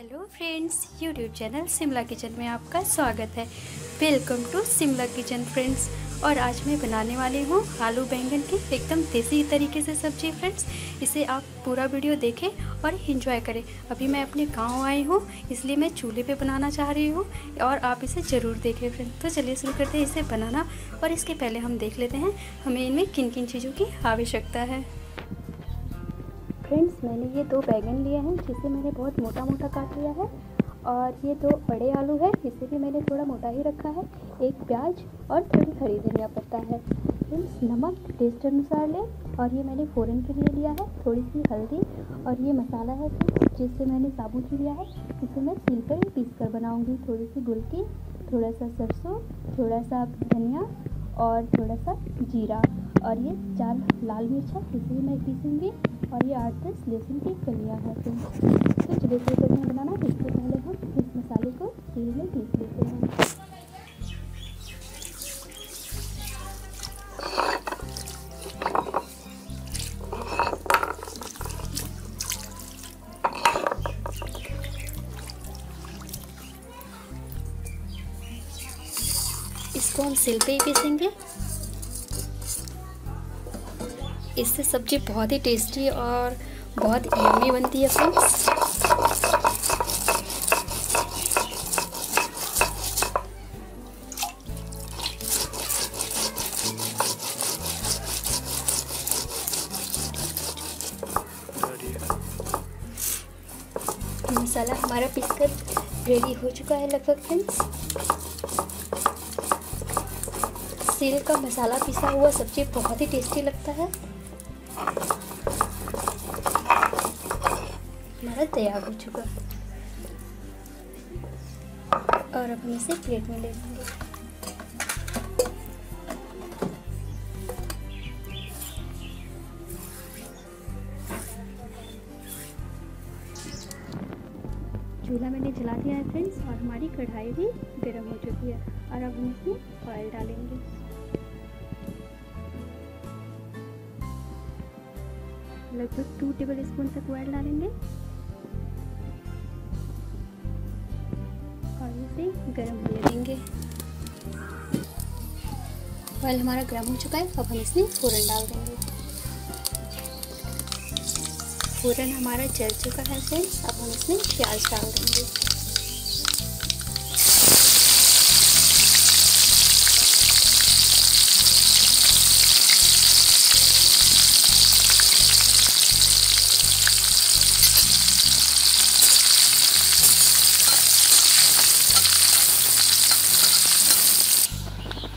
Hello friends, YouTube channel Shimla kitchen में आपका स्वागत है। Welcome to Shimla kitchen friends. और आज मैं बनाने वाली हूँ आलू बैंगन की एकदम देसी तरीके से सब्जी फ्रेंड्स। इसे आप पूरा वीडियो देखें और एंजॉय करें। अभी मैं अपने गांव आई हूँ, इसलिए मैं चूल्हे पे बनाना चाह रही हूँ और आप इसे ज़रूर देखें फ्रेंड्स। तो चलिए शुरू करते हैं इसे बनाना। और इसके पहले हम देख लेते हैं हमें इनमें किन किन चीज़ों की आवश्यकता है। फ्रेंड्स, मैंने ये 2 बैंगन लिए हैं जिसे मैंने बहुत मोटा मोटा काट लिया है। और ये 2 बड़े आलू है, इसे भी मैंने थोड़ा मोटा ही रखा है। एक प्याज और थोड़ी हरी धनिया पत्ता है। फ्रेंड्स, नमक टेस्ट अनुसार लें। और ये मैंने फ़ोरन के लिए लिया है, थोड़ी सी हल्दी। और ये मसाला है फ्रेंड्स जिससे मैंने साबुत लिया है, इसे मैं छील कर पीस कर बनाऊँगी। थोड़ी सी गुलकी, थोड़ा सा सरसों, थोड़ा सा धनिया और थोड़ा सा जीरा। और ये 4 लाल मिर्च है, इसे भी मैं पीसूँगी। और ये 8-10 लहसुन की कलियाँ हैं फ्रेंड्स। तो चलिए शुरू करते हैं बनाना। इससे पहले हम इस मसाले को सील में पीस लेते हैं। इसको हम सिल पे ही पीसेंगे। इससे सब्जी बहुत ही टेस्टी और बहुत यम्मी बनती है फ्रेंड्स। मसाला हमारा पीसकर रेडी हो चुका है लगभग फ्रेंड्स। सील का मसाला पिसा हुआ सब्जी बहुत ही टेस्टी लगता है। हमारा तैयार हो चुका है और अब हम इसे प्लेट में ले लेंगे। चूल्हा मैंने जला दिया है फ्रेंड्स और हमारी कढ़ाई भी गर्म हो चुकी है। और अब हम इसमें ऑयल डालेंगे। लगभग 2 टेबल स्पून तक ऑयल डालेंगे और इसे गर्म होने देंगे। ऑयल हमारा गर्म हो चुका है, अब हम इसमें फ़ोरन डाल देंगे। फ़ोरन हमारा जल चुका है फ्रेंड्स, अब हम इसमें प्याज डाल देंगे।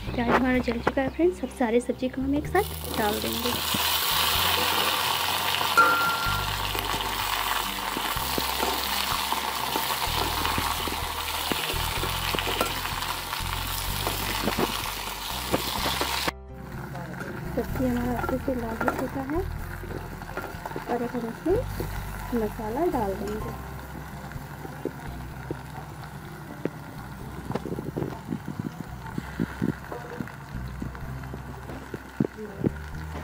प्याज हमारा जल चुका है फ्रेंड्स, अब सारे सब्जी को हम एक साथ डाल देंगे। सब्जी हमारा अच्छे से लाल हो चुका है और अब हम इसमें मसाला डाल देंगे।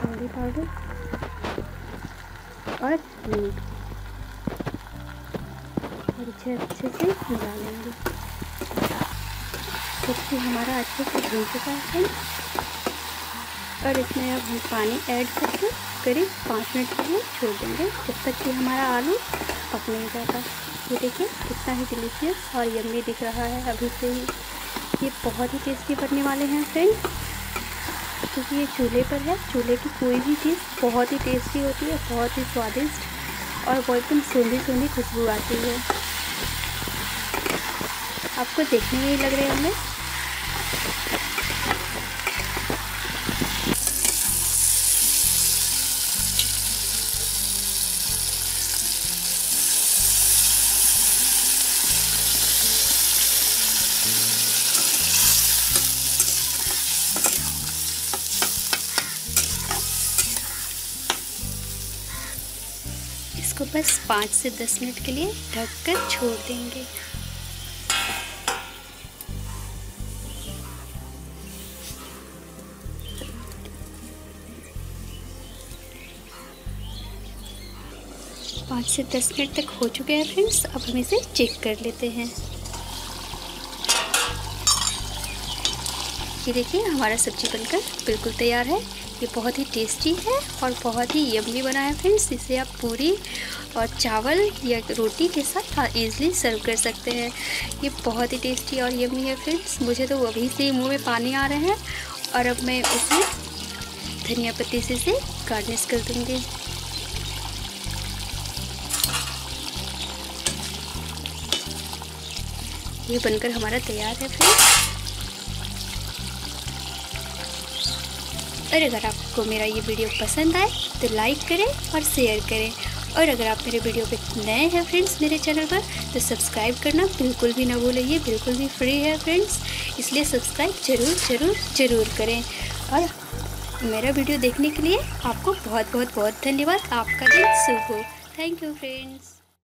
हल्दी पाउडर और नींबू और इसे अच्छे से मिला लेंगे। सब्जी हमारा अच्छे से भून चुका है और इसमें अब हम पानी ऐड करके करीब 5 मिनट के लिए छोड़ देंगे, जब तक कि हमारा आलू पक नहीं जाता। ये देखिए कितना ही डिलीशियस और यम्मी दिख रहा है अभी से ही। ये बहुत ही टेस्टी बनने वाले हैं फ्रेंड्स, क्योंकि ये चूल्हे पर है। चूल्हे की कोई भी चीज़ बहुत ही टेस्टी होती है, बहुत ही स्वादिष्ट और वो एकदम सूंधी सूंधी खुशबू आती है। आपको देखने में ही लग रहे होंगे। इसको बस 5 से 10 मिनट के लिए ढककर छोड़ देंगे। 5 से 10 मिनट तक हो चुके हैं फ्रेंड्स। अब हम इसे चेक कर लेते हैं। ये देखिए हमारा सब्जी बनकर बिल्कुल तैयार है। ये बहुत ही टेस्टी है और बहुत ही यम्मी बना है फ्रेंड्स। इसे आप पूरी और चावल या रोटी के साथ ईज़िली सर्व कर सकते हैं। ये बहुत ही टेस्टी और यम्मी है फ्रेंड्स। मुझे तो अभी से मुंह में पानी आ रहे हैं। और अब मैं इसे धनिया पत्ती से गार्निश कर दूँगी। ये बनकर हमारा तैयार है फ्रेंड्स। और अगर आपको मेरा ये वीडियो पसंद आए तो लाइक करें और शेयर करें। और अगर आप मेरे वीडियो पे नए हैं फ्रेंड्स मेरे चैनल पर, तो सब्सक्राइब करना बिल्कुल भी ना भूलें। ये बिल्कुल भी फ्री है फ्रेंड्स, इसलिए सब्सक्राइब ज़रूर करें। और मेरा वीडियो देखने के लिए आपको बहुत धन्यवाद। आपका दिन शुभ हो। Thank you friends.